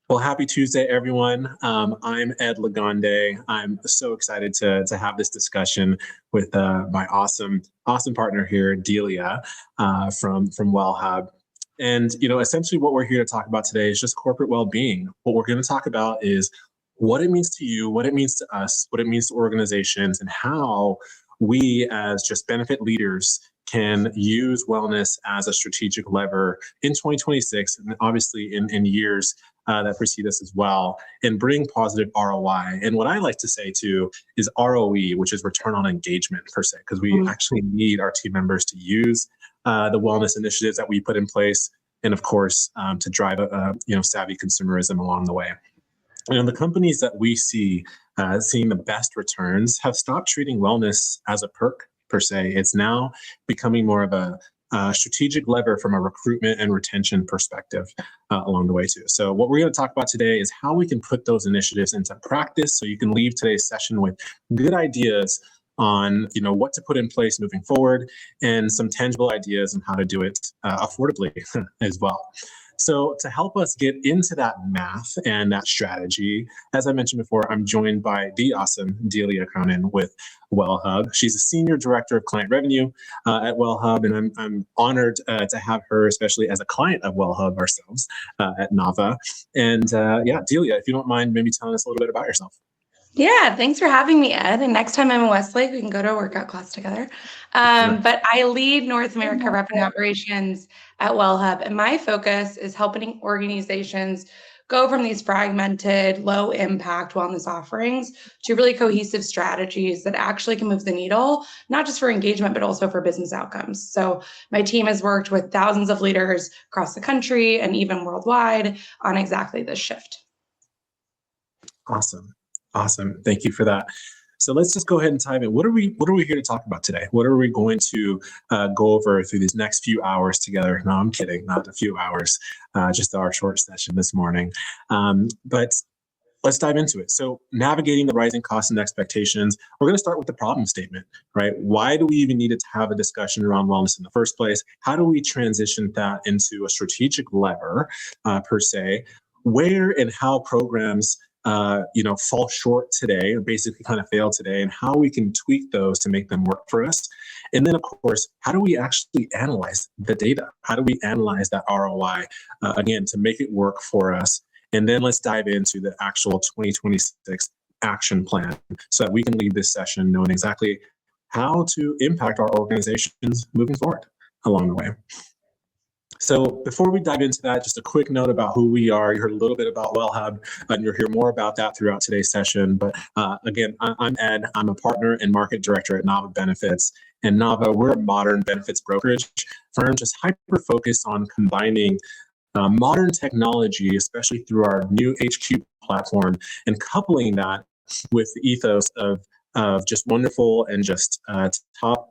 Well, happy Tuesday, everyone. I'm Ed Lagonde. I'm so excited to have this discussion with my awesome partner here, Delia, from Wellhub. And essentially, what we're here to talk about today is just corporate well-being. What we're going to talk about is what it means to you, what it means to us, what it means to organizations, and how we, as just benefit leaders, can use wellness as a strategic lever in 2026, and obviously in years that precede us as well, and bring positive ROI. And what I like to say too is ROE, which is return on engagement per se, because we actually need our team members to use the wellness initiatives that we put in place, and of course to drive savvy consumerism along the way. The companies that we see seeing the best returns have stopped treating wellness as a perk per se. It's now becoming more of a strategic lever from a recruitment and retention perspective along the way too. So what we're going to talk about today is how we can put those initiatives into practice so you can leave today's session with good ideas on what to put in place moving forward and some tangible ideas on how to do it affordably as well. So to help us get into that math and that strategy, as I mentioned before, I'm joined by the awesome Delia Cronin with Wellhub. She's a senior director of client revenue at Wellhub, and I'm honored to have her, especially as a client of Wellhub ourselves at Nava. And Delia, if you don't mind, maybe telling us a little bit about yourself. Yeah, thanks for having me, Ed. And next time I'm in Westlake, we can go to a workout class together. But I lead North America revenue operations at Wellhub, and my focus is helping organizations go from these fragmented, low impact wellness offerings to really cohesive strategies that actually can move the needle, not just for engagement, but also for business outcomes. So my team has worked with thousands of leaders across the country and even worldwide on exactly this shift. Awesome. Thank you for that. So let's just go ahead and dive in. What are we here to talk about today? What are we going to go over through these next few hours together? No, I'm kidding. Not a few hours, just our short session this morning. But let's dive into it. So navigating the rising costs and expectations, we're going to start with the problem statement, right? Why do we even need to have a discussion around wellness in the first place? How do we transition that into a strategic lever per se? Where and how programs fall short today, or basically kind of fail today, and how we can tweak those to make them work for us. And then, of course, how do we actually analyze the data? How do we analyze that ROI, again, to make it work for us? And then let's dive into the actual 2026 action plan so that we can leave this session knowing exactly how to impact our organizations moving forward along the way. So before we dive into that, just a quick note about who we are. You heard a little bit about Wellhub, and you'll hear more about that throughout today's session. But again, I'm Ed. I'm a partner and market director at Nava Benefits. And Nava, we're a modern benefits brokerage firm just hyper-focused on combining modern technology, especially through our new HQ platform, and coupling that with the ethos of just wonderful and just top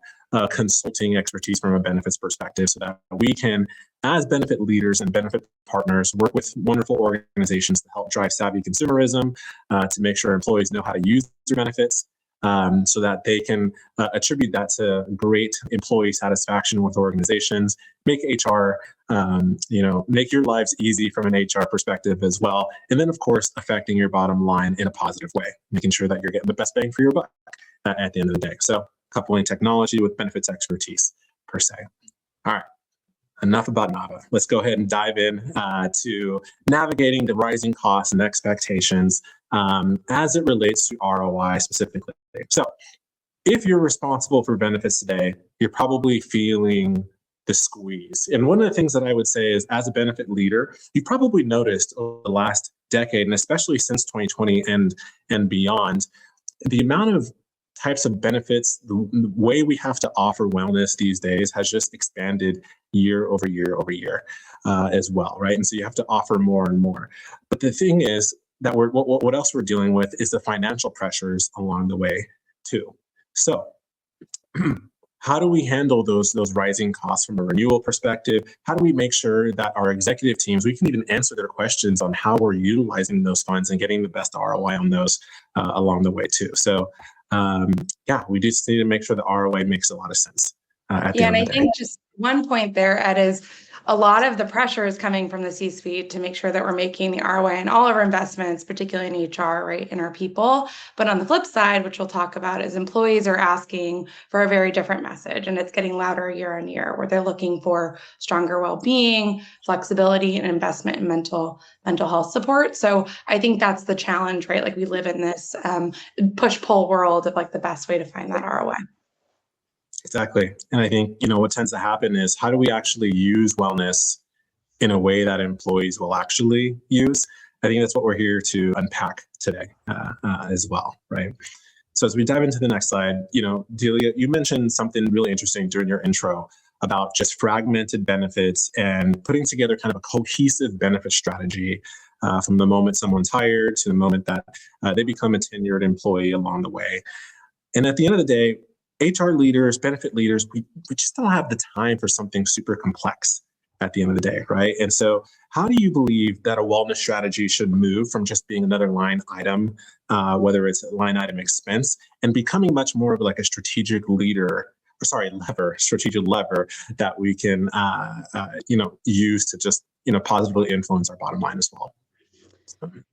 consulting expertise from a benefits perspective so that we can, as benefit leaders and benefit partners, work with wonderful organizations to help drive savvy consumerism, to make sure employees know how to use their benefits, so that they can attribute that to great employee satisfaction with organizations, make HR, make your lives easy from an HR perspective as well. And then, of course, affecting your bottom line in a positive way, making sure that you're getting the best bang for your buck at the end of the day. So coupling technology with benefits expertise per se. All right, enough about Nava. Let's go ahead and dive in to navigating the rising costs and expectations as it relates to ROI specifically. So if you're responsible for benefits today, you're probably feeling the squeeze. And one of the things that I would say is, as a benefit leader, you probably noticed over the last decade, and especially since 2020 and beyond, the amount of types of benefits, the way we have to offer wellness these days has just expanded year over year over year as well, right? And so you have to offer more and more. But the thing is that what else we're dealing with is the financial pressures along the way too. So how do we handle those rising costs from a renewal perspective? How do we make sure that our executive teams, we can even answer their questions on how we're utilizing those funds and getting the best ROI on those along the way too? So we just need to make sure the ROI makes a lot of sense. And I think just one point there, Ed, is a lot of the pressure is coming from the C-suite to make sure that we're making the ROI in all of our investments, particularly in HR, right, in our people. But on the flip side, which we'll talk about, is employees are asking for a very different message, and it's getting louder year on year, where they're looking for stronger well-being, flexibility, and investment in mental health support. So I think that's the challenge, right? Like we live in this push-pull world of like the best way to find that ROI. Exactly. And I think, what tends to happen is, how do we actually use wellness in a way that employees will actually use? I think that's what we're here to unpack today as well, right? So as we dive into the next slide, Delia, you mentioned something really interesting during your intro about just fragmented benefits and putting together kind of a cohesive benefit strategy from the moment someone's hired to the moment that they become a tenured employee along the way. And at the end of the day, HR leaders, benefit leaders, we just don't have the time for something super complex at the end of the day, right? And so how do you believe that a wellness strategy should move from just being another line item, whether it's a line item expense, and becoming much more of like a strategic lever that we can, use to just, positively influence our bottom line as well?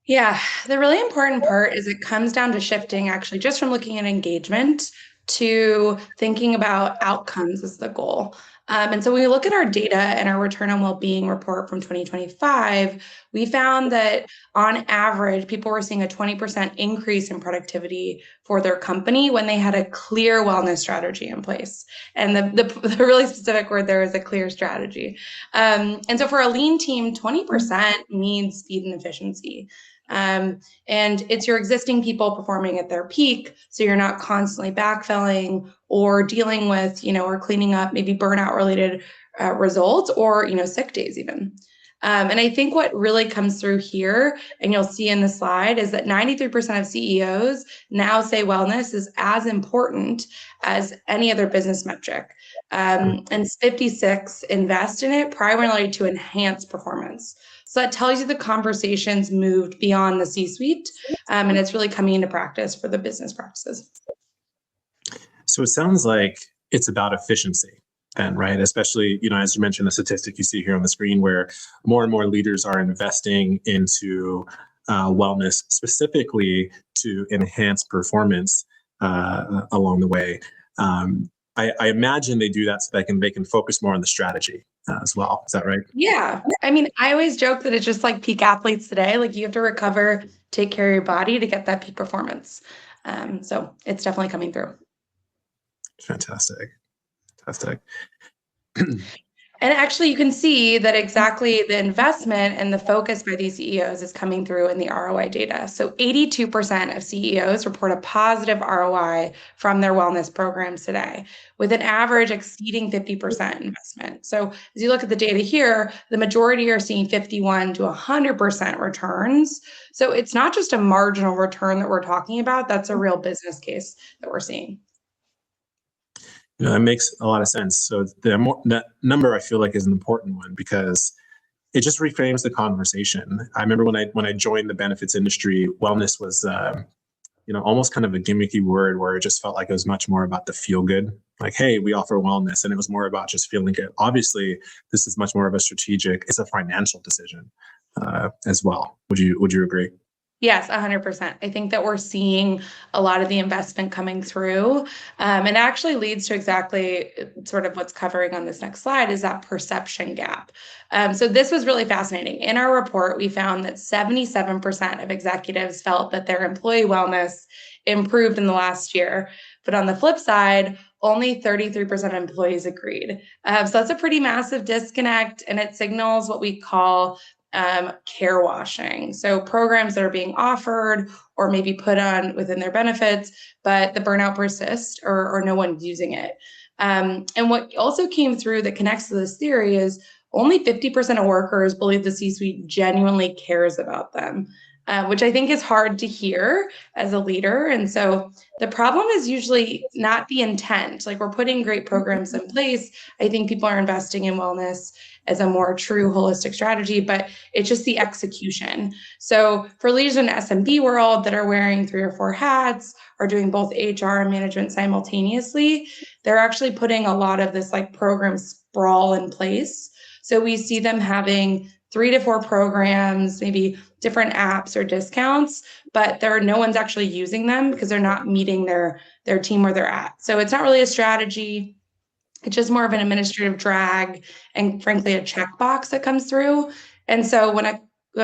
Yeah, the really important part is it comes down to shifting actually just from looking at engagement to thinking about outcomes as the goal. And so when we look at our data and our return on well-being report from 2025, we found that on average, people were seeing a 20% increase in productivity for their company when they had a clear wellness strategy in place. And the really specific word there is a clear strategy. And so for a lean team, 20% means speed and efficiency. And it's your existing people performing at their peak, so you're not constantly backfilling or dealing with, or cleaning up maybe burnout related results or, sick days even. And I think what really comes through here, and you'll see in the slide, is that 93% of CEOs now say wellness is as important as any other business metric. And 56 invest in it primarily to enhance performance. So that tells you the conversations moved beyond the C-suite, and it's really coming into practice for the business practices. So it sounds like it's about efficiency then, right? Especially, as you mentioned, the statistic you see here on the screen, where more and more leaders are investing into wellness specifically to enhance performance along the way. I imagine they do that so they can focus more on the strategy as well. Is that right? Yeah. I mean, I always joke that it's just like peak athletes today. Like you have to recover, take care of your body to get that peak performance. So it's definitely coming through. Fantastic. And actually, you can see that exactly the investment and the focus by these CEOs is coming through in the ROI data. So 82% of CEOs report a positive ROI from their wellness programs today, with an average exceeding 50% investment. So as you look at the data here, the majority are seeing 51 to 100% returns. So it's not just a marginal return that we're talking about, that's a real business case that we're seeing. That makes a lot of sense. So that number, I feel like, is an important one because it just reframes the conversation. I remember when I joined the benefits industry, wellness was almost kind of a gimmicky word, where it just felt like it was much more about the feel good. Like, hey, we offer wellness, and it was more about just feeling good. Obviously, this is much more of a strategic. It's a financial decision as well. Would you agree? Yes, 100%. I think that we're seeing a lot of the investment coming through, and actually leads to exactly sort of what's covering on this next slide is that perception gap. So this was really fascinating. In our report, we found that 77% of executives felt that their employee wellness improved in the last year. But on the flip side, only 33% of employees agreed. So that's a pretty massive disconnect, and it signals what we call care washing. So programs that are being offered or maybe put on within their benefits, but the burnout persists or no one's using it. And what also came through that connects to this theory is only 50% of workers believe the C-suite genuinely cares about them, which I think is hard to hear as a leader. And so the problem is usually not the intent. Like, we're putting great programs in place. I think people are investing in wellness as a more true holistic strategy, but it's just the execution. So for leaders in SMB world that are wearing 3 or 4 hats or doing both HR and management simultaneously, they're actually putting a lot of this like program sprawl in place. So we see them having 3 to 4 programs, maybe different apps or discounts, but no one's actually using them because they're not meeting their team where they're at. So it's not really a strategy. It's just more of an administrative drag and frankly, a checkbox that comes through. And so when a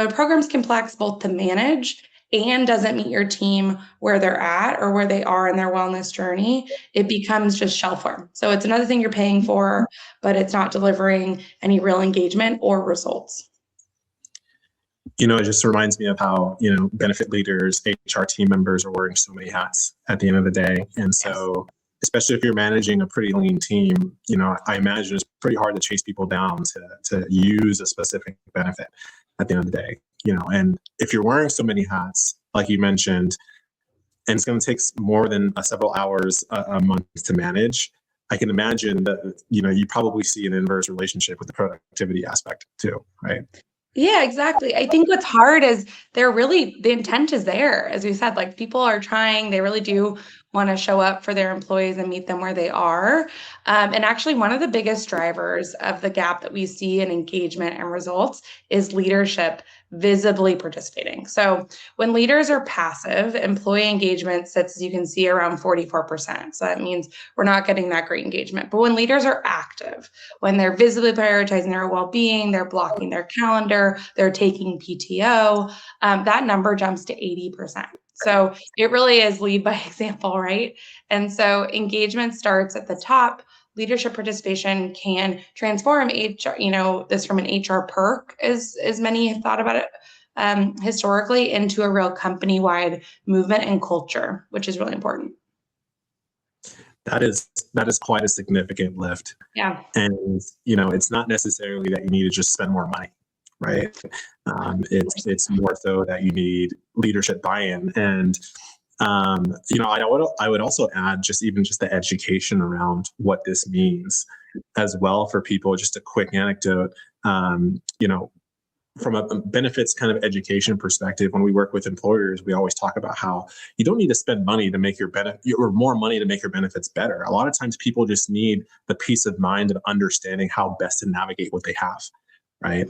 program's complex both to manage and doesn't meet your team where they're at or where they are in their wellness journey, it becomes just shell form. So it's another thing you're paying for, but it's not delivering any real engagement or results. It just reminds me of how, benefit leaders, HR team members are wearing so many hats at the end of the day. And so, especially if you're managing a pretty lean team, I imagine it's pretty hard to chase people down to use a specific benefit at the end of the day, and if you're wearing so many hats, like you mentioned, and it's going to take more than several hours a month to manage, I can imagine that, you probably see an inverse relationship with the productivity aspect too, right? Yeah, exactly. I think what's hard is the intent is there. As we said, like people are trying, they really do want to show up for their employees and meet them where they are. And actually, one of the biggest drivers of the gap that we see in engagement and results is leadership visibly participating. So when leaders are passive, employee engagement sits, as you can see, around 44%. So that means we're not getting that great engagement. But when leaders are active, when they're visibly prioritizing their well-being, they're blocking their calendar, they're taking PTO, that number jumps to 80%. So it really is lead by example, right? And so engagement starts at the top. Leadership participation can transform HR, this from an HR perk, as many have thought about it historically, into a real company-wide movement and culture, which is really important. That is quite a significant lift. Yeah. And, it's not necessarily that you need to just spend more money, right? It's more so that you need leadership buy-in. And, I would also add just the education around what this means as well for people. Just a quick anecdote, from a benefits kind of education perspective, when we work with employers, we always talk about how you don't need to spend money to make your benefit or more money to make your benefits better. A lot of times people just need the peace of mind of understanding how best to navigate what they have, right?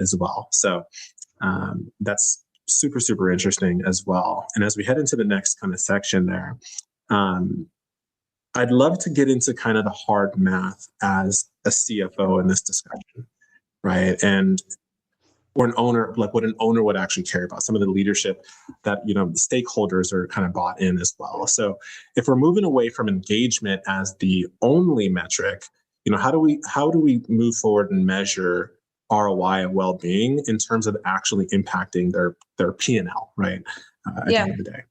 As well. So that's super, super interesting as well. And as we head into the next kind of section there, I'd love to get into kind of the hard math as a CFO in this discussion, right? And or an owner, like what an owner would actually care about, some of the leadership that, the stakeholders are kind of bought in as well. So if we're moving away from engagement as the only metric, how do we move forward and measure ROI and well-being in terms of actually impacting their P&L, right? At the end of the day.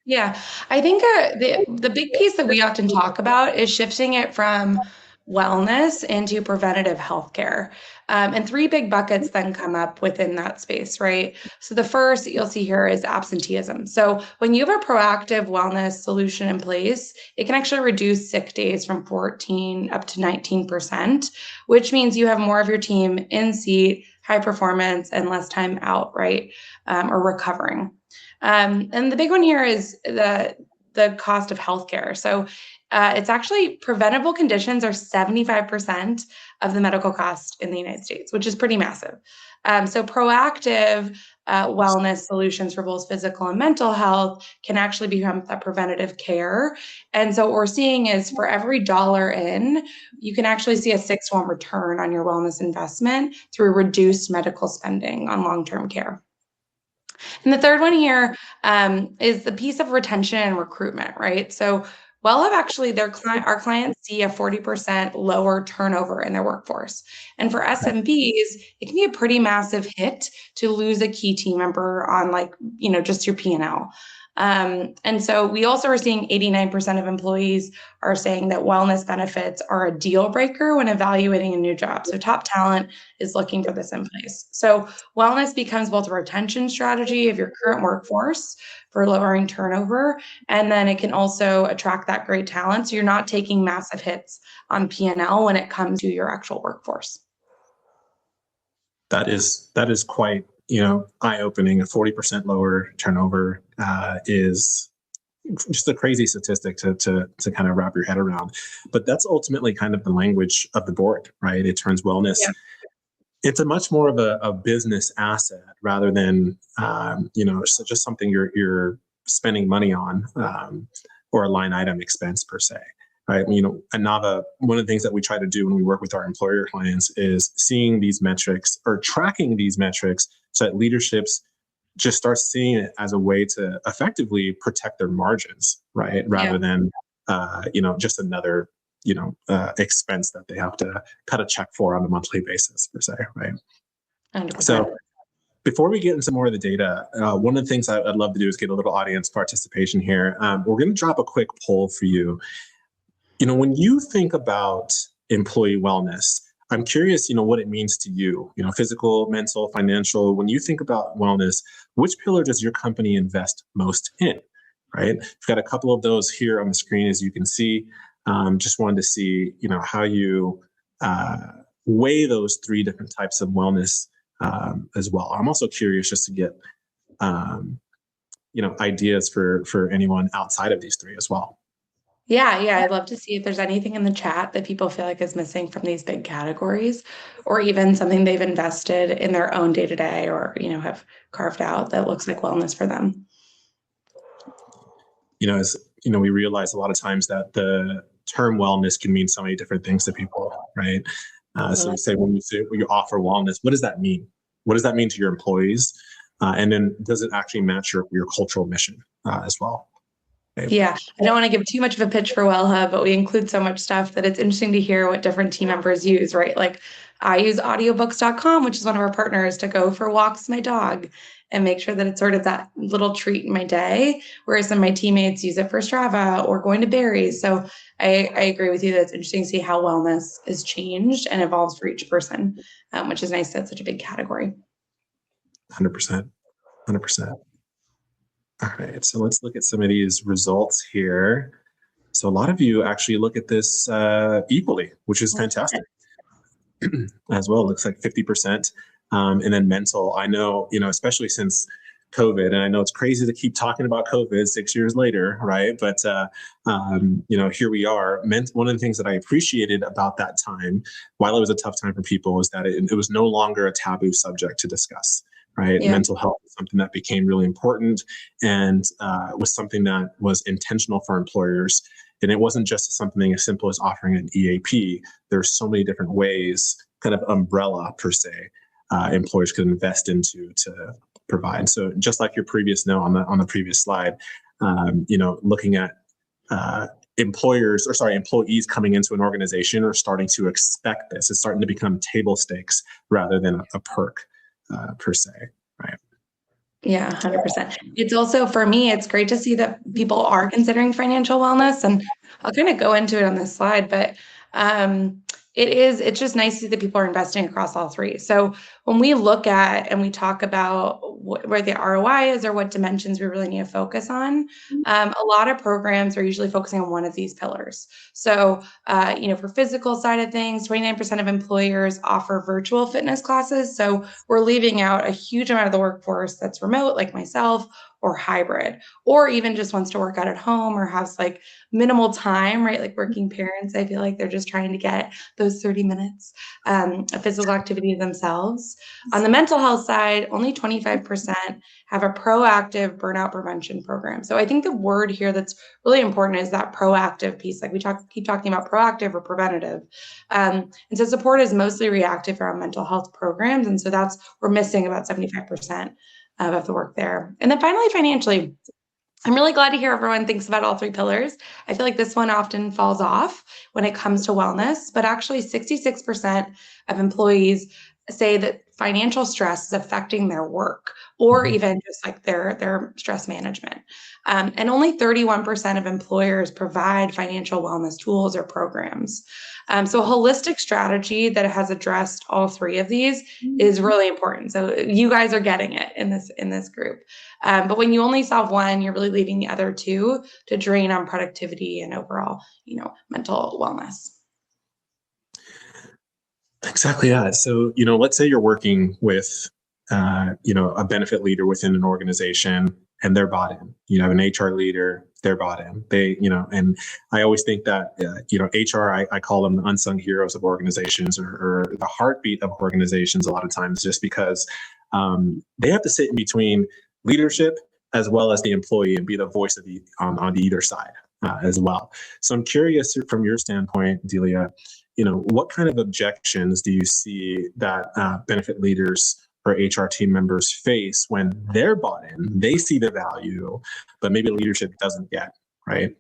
Yeah, I think the big piece that we often talk about is shifting it from wellness into preventative healthcare. And 3 big buckets then come up within that space, right? So the first that you'll see here is absenteeism. So when you have a proactive wellness solution in place, it can actually reduce sick days from 14 up to 19%, which means you have more of your team in seat, high performance, and less time out, right? Or recovering. And the big one here is the cost of healthcare. So it's actually preventable conditions are 75% of the medical cost in the United States, which is pretty massive. So proactive wellness solutions for both physical and mental health can actually become that preventative care. And so what we're seeing is for every dollar in, you can actually see a 6-to-1 return on your wellness investment through reduced medical spending on long-term care. And the third one here is the piece of retention and recruitment, right? So Wellhub actually, our clients see a 40% lower turnover in their workforce. And for SMBs, it can be a pretty massive hit to lose a key team member on just your P&L. And so we also are seeing 89% of employees are saying that wellness benefits are a deal breaker when evaluating a new job. So top talent is looking for this in place. So wellness becomes both a retention strategy of your current workforce for lowering turnover, and then it can also attract that great talent. So you're not taking massive hits on P&L when it comes to your actual workforce. That is quite eye-opening. A 40% lower turnover is just a crazy statistic to kind of wrap your head around. But that's ultimately kind of the language of the board, right? It turns wellness. Yeah. It's a much more of a business asset rather than just something you're spending money on, or a line item expense per se. Right. At Nava, one of the things that we try to do when we work with our employer clients is seeing these metrics or tracking these metrics so that leaderships just start seeing it as a way to effectively protect their margins, right? Rather than, just another, expense that they have to cut a check for on a monthly basis per se, right? 100%. So before we get into more of the data, one of the things I'd love to do is get a little audience participation here. We're going to drop a quick poll for you. When you think about employee wellness, I'm curious, what it means to you, physical, mental, financial. When you think about wellness, which pillar does your company invest most in, right? We've got a couple of those here on the screen, as you can see. Just wanted to see, how you weigh those three different types of wellness as well. I'm also curious just to get, ideas for anyone outside of these three as well. Yeah, I'd love to see if there's anything in the chat that people feel like is missing from these big categories, or even something they've invested in their own day-to-day or, have carved out that looks like wellness for them. As we realize a lot of times that the term wellness can mean so many different things to people, right? So we say when you offer wellness, what does that mean? What does that mean to your employees? And then does it actually match your cultural mission as well? Yeah, I don't want to give too much of a pitch for Wellhub, but we include so much stuff that it's interesting to hear what different team members use, right? Like I use audiobooks.com, which is one of our partners, to go for walks with my dog and make sure that it's sort of that little treat in my day, whereas some of my teammates use it for Strava or going to berries. So I agree with you that it's interesting to see how wellness is changed and evolves for each person, which is nice that it's such a big category. 100%. All right, so let's look at some of these results here. So a lot of you actually look at this equally, which is fantastic as well. It looks like 50%. And then mental, I know, especially since COVID, and I know it's crazy to keep talking about COVID 6 years later, right? But, here we are. One of the things that I appreciated about that time, while it was a tough time for people, was that it was no longer a taboo subject to discuss. Right. Yeah. Mental health is something that became really important and was something that was intentional for employers. And it wasn't just something as simple as offering an EAP. There's so many different ways, kind of umbrella per se, employers could invest into to provide. So just like your previous note on the previous slide, looking at employees coming into an organization are starting to expect this. It's starting to become table stakes rather than a perk. Per se, right? Yeah, 100%. It's also, for me, it's great to see that people are considering financial wellness, and I'll kind of go into it on this slide, but it's just nice to see that people are investing across all three. So when we look at and we talk about where the ROI is or what dimensions we really need to focus on, a lot of programs are usually focusing on one of these pillars. So, for physical side of things, 29% of employers offer virtual fitness classes. So we're leaving out a huge amount of the workforce that's remote, like myself, or hybrid, or even just wants to work out at home or has like minimal time, right? Like working parents, I feel like they're just trying to get those 30 minutes of physical activity themselves. On the mental health side, only 25% have a proactive burnout prevention program. So I think the word here that's really important is that proactive piece. Like we keep talking about proactive or preventative. And so support is mostly reactive around mental health programs. And so we're missing about 75% of the work there. And then finally, financially, I'm really glad to hear everyone thinks about all three pillars. I feel like this one often falls off when it comes to wellness, but actually 66% of employees say that financial stress is affecting their work or even just like their stress management. And only 31% of employers provide financial wellness tools or programs. So a holistic strategy that has addressed all three of these is really important. So you guys are getting it in this group. But when you only solve one, you're really leaving the other two to drain on productivity and overall, mental wellness. Exactly. Yeah. So, let's say you're working with, a benefit leader within an organization and they're bought in. You have an HR leader, they're bought in. They, and I always think that, HR, I call them the unsung heroes of organizations, or the heartbeat of organizations a lot of times, just because they have to sit in between leadership as well as the employee and be the voice of on the either side as well. So I'm curious from your standpoint, Delia, what kind of objections do you see that benefit leaders or HR team members face when they're bought in, they see the value, but maybe leadership doesn't yet, right?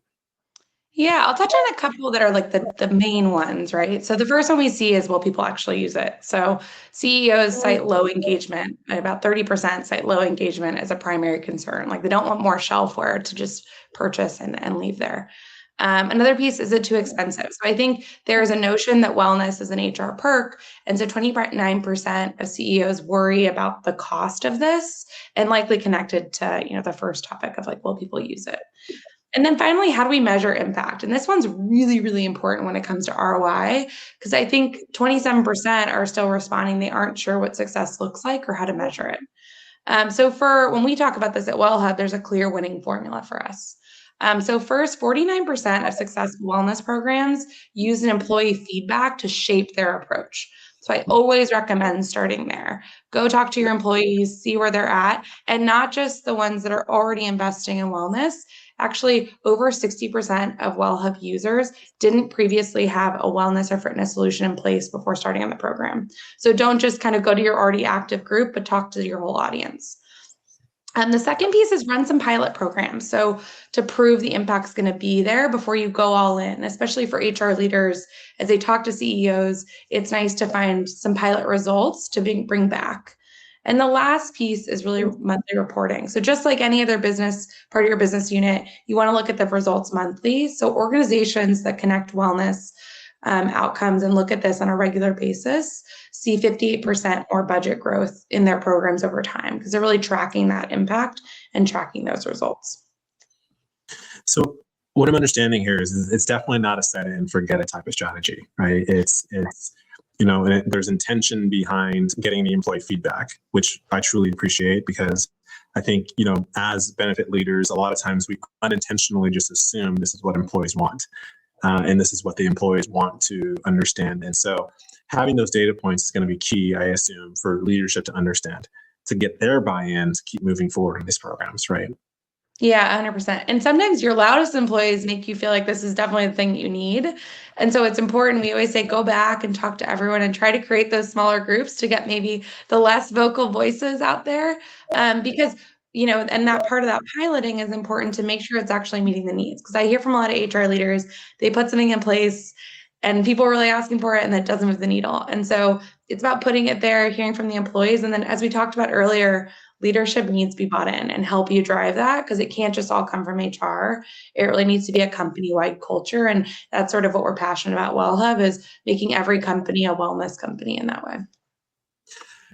Yeah, I'll touch on a couple that are like the main ones, right? So the first one we see is, will people actually use it? So CEOs cite low engagement. About 30% cite low engagement as a primary concern. Like they don't want more shelfware to just purchase and leave there. Another piece, is it too expensive? So I think there's a notion that wellness is an HR perk. And so 29% of CEOs worry about the cost of this, and likely connected to, the first topic of like, will people use it? And then finally, how do we measure impact? And this one's really, really important when it comes to ROI, because I think 27% are still responding they aren't sure what success looks like or how to measure it. So when we talk about this at Wellhub, there's a clear winning formula for us. So first, 49% of successful wellness programs use an employee feedback to shape their approach. So I always recommend starting there. Go talk to your employees, see where they're at, and not just the ones that are already investing in wellness. Actually, over 60% of Wellhub users didn't previously have a wellness or fitness solution in place before starting on the program. So don't just kind of go to your already active group, but talk to your whole audience. And the second piece is run some pilot programs. So to prove the impact's going to be there before you go all in, especially for HR leaders, as they talk to CEOs, it's nice to find some pilot results to bring back. And the last piece is really monthly reporting. So just like any other business, part of your business unit, you want to look at the results monthly. So organizations that connect wellness outcomes and look at this on a regular basis see 58% more budget growth in their programs over time, because they're really tracking that impact and tracking those results. So what I'm understanding here is it's definitely not a set it and forget it type of strategy, right? It's there's intention behind getting the employee feedback, which I truly appreciate, because I think, as benefit leaders, a lot of times we unintentionally just assume this is what employees want. And this is what the employees want to understand. And so having those data points is going to be key, I assume, for leadership to understand, to get their buy-in to keep moving forward in these programs, right? Yeah, 100%. And sometimes your loudest employees make you feel like this is definitely the thing you need. And so it's important. We always say, go back and talk to everyone and try to create those smaller groups to get maybe the less vocal voices out there. Because and that part of that piloting is important to make sure it's actually meeting the needs. Because I hear from a lot of HR leaders, they put something in place and people are really asking for it, and that doesn't move the needle. And so it's about putting it there, hearing from the employees. And then, as we talked about earlier, leadership needs to be bought in and help you drive that, because it can't just all come from HR. It really needs to be a company-wide culture. And that's sort of what we're passionate about at Wellhub, is making every company a wellness company in that way.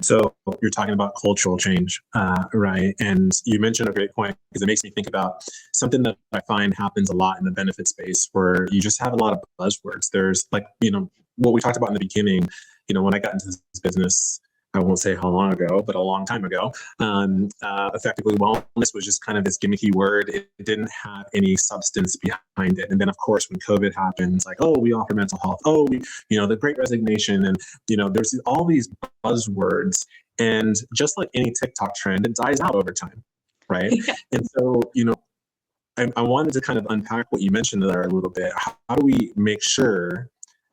So you're talking about cultural change, right? And you mentioned a great point, because it makes me think about something that I find happens a lot in the benefit space, where you just have a lot of buzzwords. There's like, what we talked about in the beginning, when I got into this business, I won't say how long ago, but a long time ago, effectively wellness was just kind of this gimmicky word. It didn't have any substance behind it. And then, of course, when COVID happened, it's like, oh, we offer mental health. Oh, the Great Resignation. And, there's all these buzzwords. And just like any TikTok trend, it dies out over time, right? Yeah. And so, I wanted to kind of unpack what you mentioned there a little bit. How do we make sure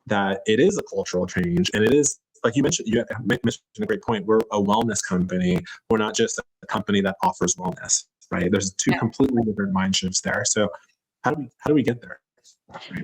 that it is a cultural change, and it is, like you mentioned a great point. We're a wellness company. We're not just a company that offers wellness, right? There's two completely different mind shifts there. So how do we get there?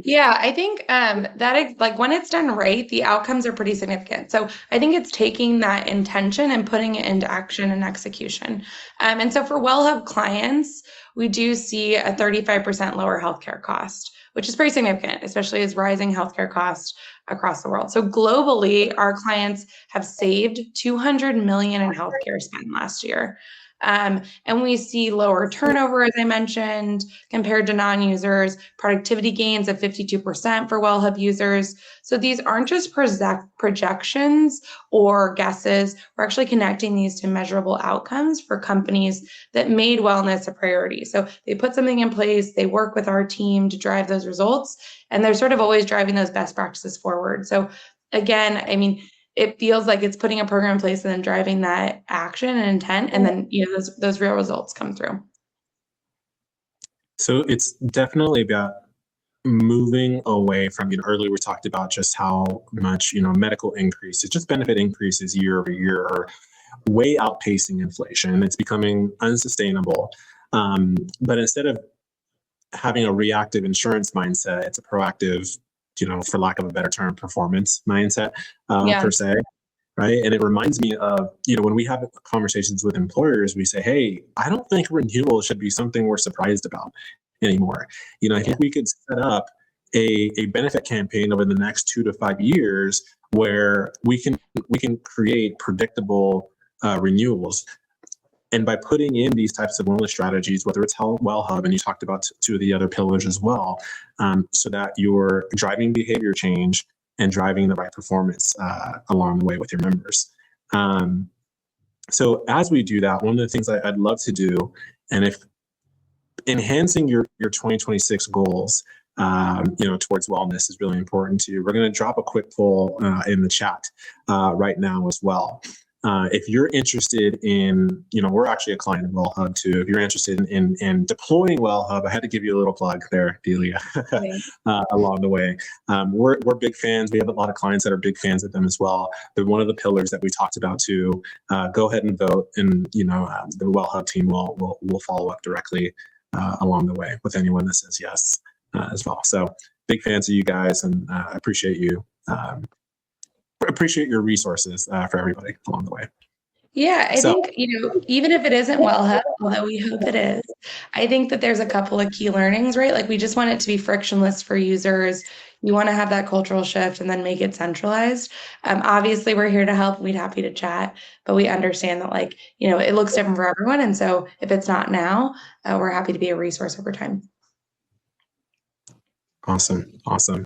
Yeah, I think that like when it's done right, the outcomes are pretty significant. So I think it's taking that intention and putting it into action and execution. And so for Wellhub clients, we do see a 35% lower healthcare cost, which is pretty significant, especially as rising healthcare costs across the world. So globally, our clients have saved $200 million in healthcare spend last year. And we see lower turnover, as I mentioned, compared to non-users, productivity gains of 52% for WellHub users. So these aren't just projections or guesses. We're actually connecting these to measurable outcomes for companies that made wellness a priority. So they put something in place, they work with our team to drive those results, and they're sort of always driving those best practices forward. So again, I mean, it feels like it's putting a program in place and then driving that action and intent, and then those real results come through. So it's definitely about moving away from, earlier we talked about just how much, medical increases, just benefit increases year over year are way outpacing inflation. It's becoming unsustainable. But instead of having a reactive insurance mindset, it's a proactive, for lack of a better term, performance mindset per se. Right. And it reminds me of, when we have conversations with employers, we say, hey, I don't think renewal should be something we're surprised about anymore. I think we could set up a benefit campaign over the next 2 to 5 years where we can create predictable renewals. And by putting in these types of wellness strategies, whether it's WellHub, and you talked about 2 of the other pillars as well, so that you're driving behavior change and driving the right performance along the way with your members. So as we do that, one of the things I'd love to do, and if enhancing your 2026 goals, towards wellness is really important to you, we're going to drop a quick poll in the chat right now as well. If you're interested in, we're actually a client of WellHub too. If you're interested in deploying WellHub, I had to give you a little plug there, Delia, along the way. We're big fans. We have a lot of clients that are big fans of them as well. But one of the pillars that we talked about too, go ahead and vote, and the WellHub team will follow up directly along the way with anyone that says yes as well. So big fans of you guys, and I appreciate you. Appreciate your resources for everybody along the way. Yeah, I think, even if it isn't WellHub, although we hope it is, I think that there's a couple of key learnings, right? Like, we just want it to be frictionless for users. You want to have that cultural shift and then make it centralized. Obviously, we're here to help. We'd happy to chat, but we understand that, it looks different for everyone. And so if it's not now, we're happy to be a resource over time. Awesome.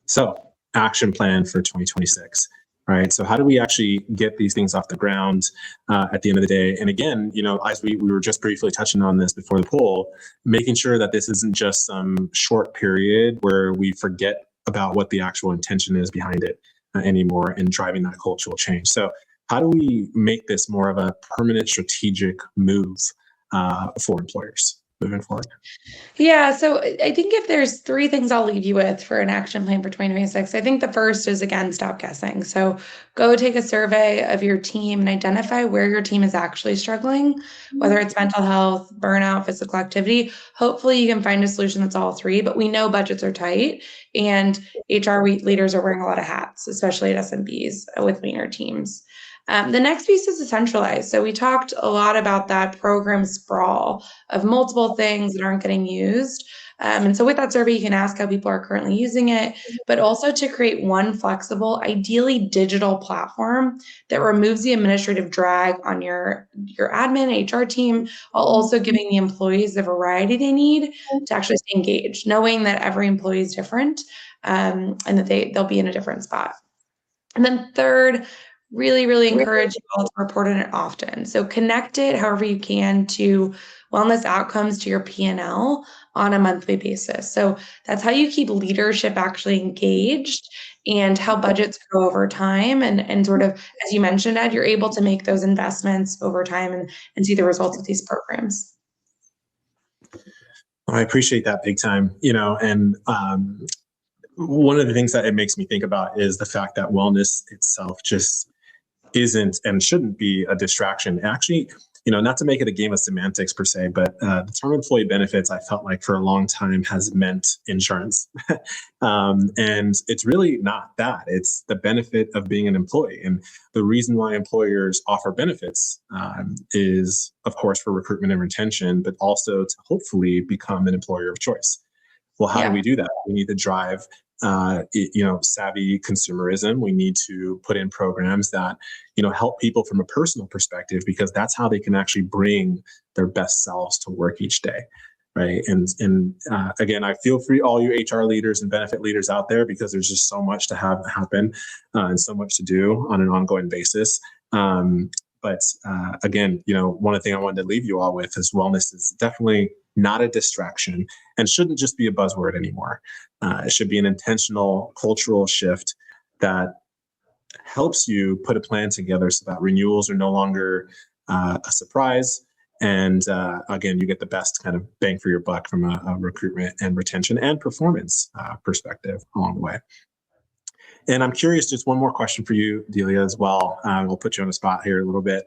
So action plan for 2026, right? So how do we actually get these things off the ground at the end of the day? And again, as we were just briefly touching on this before the poll, making sure that this isn't just some short period where we forget about what the actual intention is behind it anymore, and driving that cultural change. So how do we make this more of a permanent strategic move for employers moving forward? Yeah, so I think if there's 3 things I'll leave you with for an action plan for 2026, I think the first is, again, stop guessing. So go take a survey of your team and identify where your team is actually struggling, whether it's mental health, burnout, physical activity. Hopefully you can find a solution that's all 3, but we know budgets are tight and HR leaders are wearing a lot of hats, especially at SMBs with leaner teams. The next piece is to centralize. So we talked a lot about that program sprawl of multiple things that aren't getting used. And so with that survey, you can ask how people are currently using it, but also to create one flexible, ideally digital platform that removes the administrative drag on your admin, HR team, while also giving the employees the variety they need to actually stay engaged, knowing that every employee is different and that they'll be in a different spot. And then third, really encourage you all to report on it often. So connect it however you can to wellness outcomes to your P&L on a monthly basis. So that's how you keep leadership actually engaged and how budgets grow over time. And sort of, as you mentioned, Ed, you're able to make those investments over time and see the results of these programs. I appreciate that big time, and one of the things that it makes me think about is the fact that wellness itself just isn't and shouldn't be a distraction. Actually, not to make it a game of semantics per se, but the term employee benefits, I felt like for a long time has meant insurance. And it's really not that. It's the benefit of being an employee. And the reason why employers offer benefits is, of course, for recruitment and retention, but also to hopefully become an employer of choice. Well, how do we do that? We need to drive savvy consumerism. We need to put in programs that, help people from a personal perspective, because that's how they can actually bring their best selves to work each day. Right. And again, I feel for all you HR leaders and benefit leaders out there, because there's just so much to have happen and so much to do on an ongoing basis. But again, one of the things I wanted to leave you all with is wellness is definitely not a distraction and shouldn't just be a buzzword anymore. It should be an intentional cultural shift that helps you put a plan together so that renewals are no longer a surprise. And again, you get the best kind of bang for your buck from a recruitment and retention and performance perspective along the way. And I'm curious, just one more question for you, Delia, as well. We'll put you on the spot here a little bit,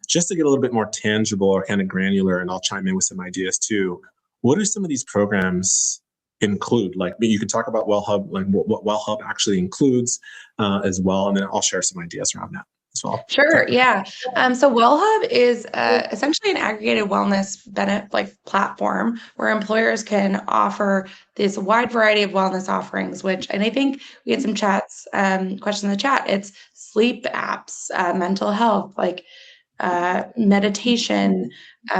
just to get a little bit more tangible or kind of granular, and I'll chime in with some ideas too. What do some of these programs include? Like, you can talk about Wellhub, like what Wellhub actually includes as well, and then I'll share some ideas around that as well. Sure. Yeah. So Wellhub is essentially an aggregated wellness platform where employers can offer this wide variety of wellness offerings, and I think we had some questions in the chat. It's sleep apps, mental health, meditation,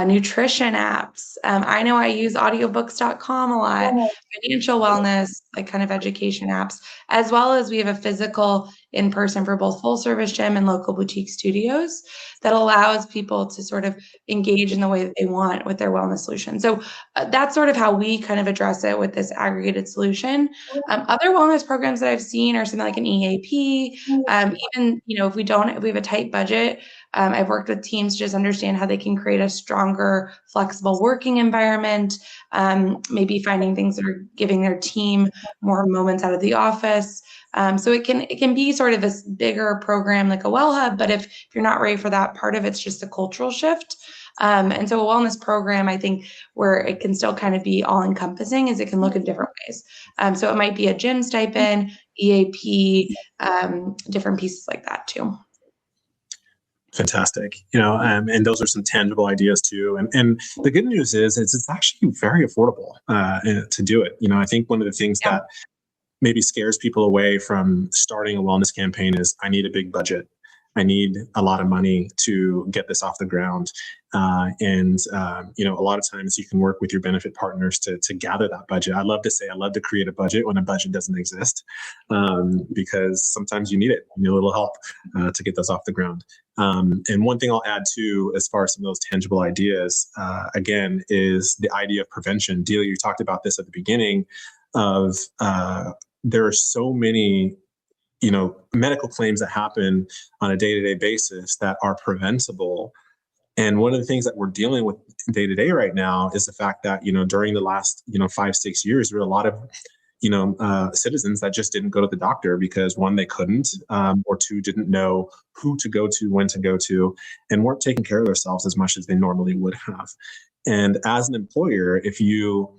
nutrition apps. I know I use audiobooks.com a lot, financial wellness, kind of education apps, as well as we have a physical in-person for both full service gym and local boutique studios that allows people to sort of engage in the way that they want with their wellness solution. So that's sort of how we kind of address it with this aggregated solution. Other wellness programs that I've seen are something like an EAP. Even, if we have a tight budget, I've worked with teams to just understand how they can create a stronger, flexible working environment, maybe finding things that are giving their team more moments out of the office. So it can be sort of this bigger program like a WellHub, but if you're not ready for that, part of it's just a cultural shift. And so a wellness program, I think, where it can still kind of be all encompassing is it can look in different ways. So it might be a gym stipend, EAP, different pieces like that too. Fantastic. And those are some tangible ideas too. And the good news is it's actually very affordable to do it. I think one of the things that maybe scares people away from starting a wellness campaign is, I need a big budget. I need a lot of money to get this off the ground. A lot of times you can work with your benefit partners to gather that budget. I love to create a budget when a budget doesn't exist, because sometimes you need it. You need a little help to get those off the ground. And one thing I'll add too, as far as some of those tangible ideas, again, is the idea of prevention. Delia, you talked about this at the beginning of there are so many medical claims that happen on a day-to-day basis that are preventable. And one of the things that we're dealing with day to day right now is the fact that, during the last, 5-6 years, there were a lot of, citizens that just didn't go to the doctor because, one, they couldn't, or two, didn't know who to go to, when to go to, and weren't taking care of themselves as much as they normally would have. And as an employer, if you,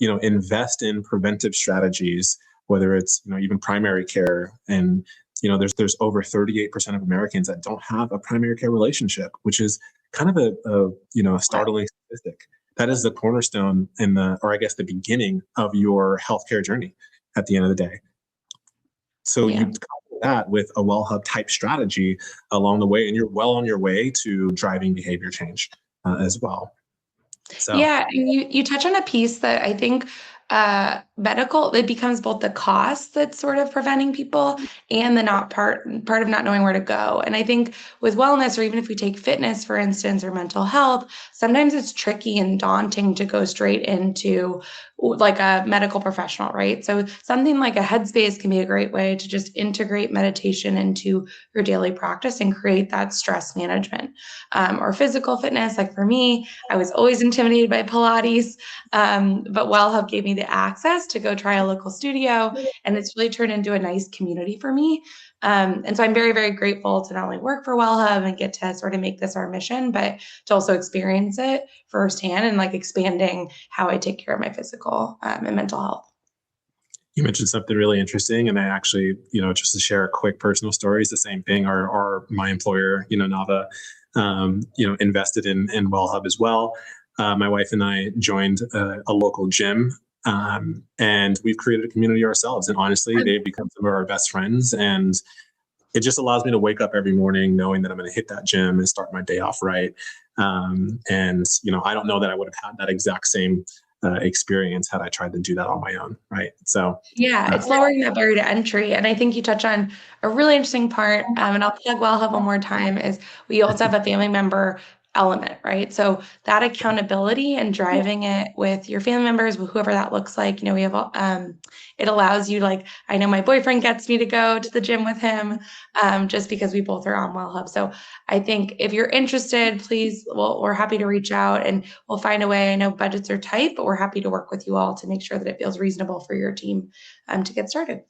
invest in preventive strategies, whether it's, even primary care, and there's over 38% of Americans that don't have a primary care relationship, which is kind of a startling statistic. That is the cornerstone the beginning of your healthcare journey at the end of the day. So you couple that with a WellHub type strategy along the way, and you're well on your way to driving behavior change as well. So. Yeah, and you touch on a piece that I think medical, it becomes both the cost that's sort of preventing people and the not part of not knowing where to go. And I think with wellness, or even if we take fitness, for instance, or mental health, sometimes it's tricky and daunting to go straight into like a medical professional, right? So something like a Headspace can be a great way to just integrate meditation into your daily practice and create that stress management. Or physical fitness, like for me, I was always intimidated by Pilates, but WellHub gave me the access to go try a local studio, and it's really turned into a nice community for me. And so I'm very, very grateful to not only work for WellHub and get to sort of make this our mission, but to also experience it firsthand and expanding how I take care of my physical and mental health. You mentioned something really interesting, and I actually, just to share a quick personal story, is the same thing. My employer, Nava, invested in WellHub as well. My wife and I joined a local gym And we've created a community ourselves. And honestly, they've become some of our best friends. And it just allows me to wake up every morning knowing that I'm going to hit that gym and start my day off right. And, I don't know that I would have had that exact same experience had I tried to do that on my own. Right. So, yeah, it's lowering that barrier to entry. And I think you touch on a really interesting part. And I'll plug Wellhub one more time is we also have a family member element, right? So that accountability and driving it with your family members, with whoever that looks like, we have, it allows you, like, I know my boyfriend gets me to go to the gym with him, just because we both are on Wellhub. So I think if you're interested, please, we're happy to reach out and we'll find a way. I know budgets are tight, but we're happy to work with you all to make sure that it feels reasonable for your team to get started.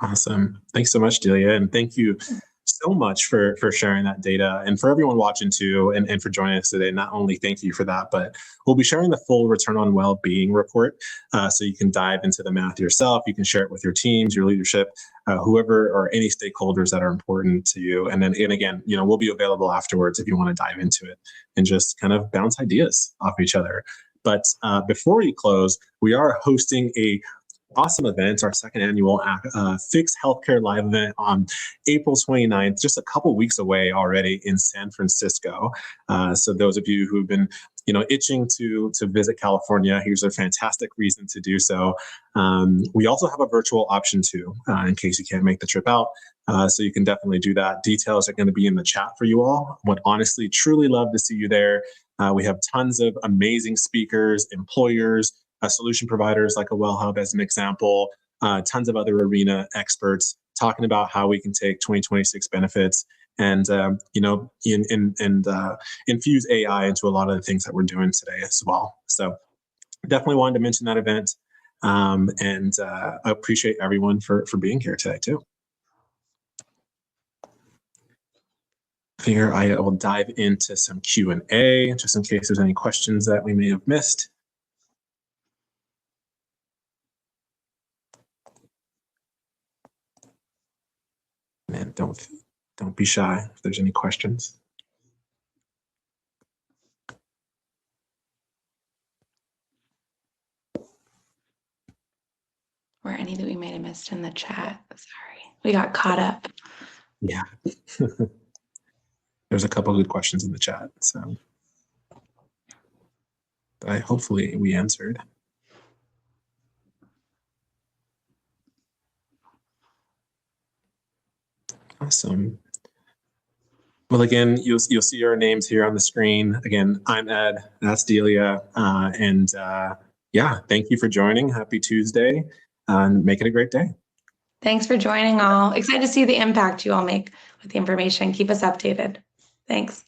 Awesome. Thanks so much, Delia. And thank you so much for sharing that data, and for everyone watching too, and for joining us today. Not only thank you for that, but we'll be sharing the full return on well-being report, so you can dive into the math yourself. You can share it with your teams, your leadership, whoever, or any stakeholders that are important to you. And again, we'll be available afterwards if you want to dive into it and just kind of bounce ideas off each other. But before we close, we are hosting a awesome event, our second annual Fix Healthcare Live event on April 29th, just a couple weeks away already in San Francisco. So those of you who've been itching to visit California, here's a fantastic reason to do so. We also have a virtual option too, in case you can't make the trip out. So you can definitely do that. Details are going to be in the chat for you all. Would honestly, truly love to see you there. We have tons of amazing speakers, employers, solution providers like a Wellhub as an example, tons of other arena experts talking about how we can take 2026 benefits and infuse AI into a lot of the things that we're doing today as well. So definitely wanted to mention that event, and I appreciate everyone for being here today too. Figure I will dive into some Q&A just in case there's any questions that we may have missed. And don't be shy if there's any questions. Or any that we may have missed in the chat. Sorry, we got caught up. Yeah. There's a couple good questions in the chat, so hopefully we answered. Awesome. Well, again, you'll see our names here on the screen. Again, I'm Ed. That's Delia. Yeah, thank you for joining. Happy Tuesday, and make it a great day. Thanks for joining all. Excited to see the impact you all make with the information. Keep us updated. Thanks.